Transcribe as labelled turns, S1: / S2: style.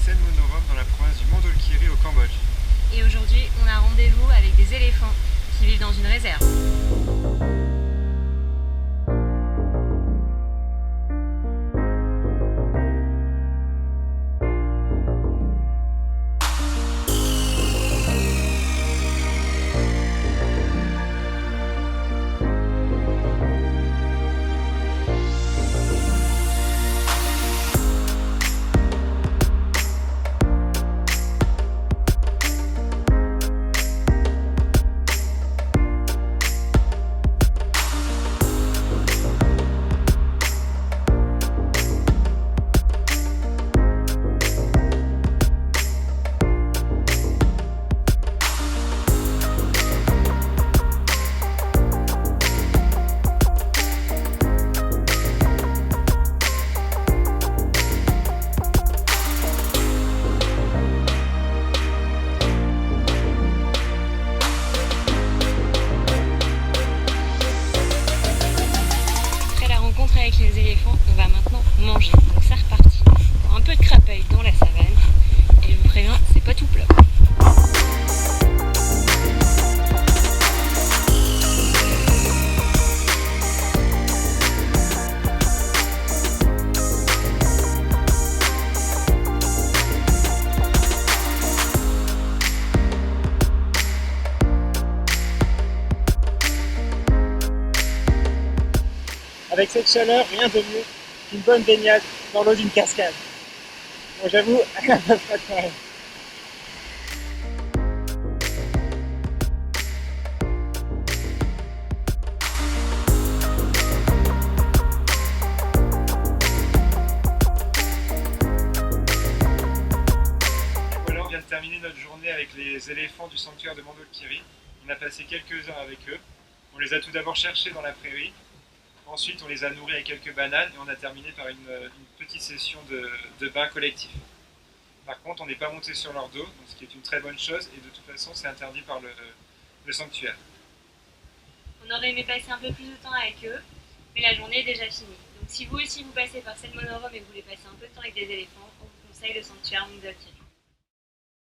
S1: Sen-Monorom dans la province du Mandolkiri au Cambodge.
S2: Et aujourd'hui, on a rendez-vous avec des éléphants qui vivent dans une réserve. Avec les éléphants, on va maintenant manger. Donc c'est reparti. Un peu de crapaille dans la savane. Et je vous préviens, c'est pas tout plat.
S3: Avec cette chaleur, rien de mieux qu'une bonne baignade dans l'eau d'une cascade. Bon, j'avoue, elle me ferait de pareil.
S1: Voilà, on vient de terminer notre journée avec les éléphants du sanctuaire de Mandolkiri. On a passé quelques heures avec eux. On les a tout d'abord cherchés dans la prairie. Ensuite, on les a nourris avec quelques bananes et on a terminé par une petite session de bain collectif. Par contre, on n'est pas monté sur leur dos, ce qui est une très bonne chose et de toute façon, c'est interdit par le sanctuaire.
S2: On aurait aimé passer un peu plus de temps avec eux, mais la journée est déjà finie. Donc si vous aussi vous passez par Sen-Monorom et vous voulez passer un peu de temps avec des éléphants, on vous conseille le sanctuaire Mandolkiri.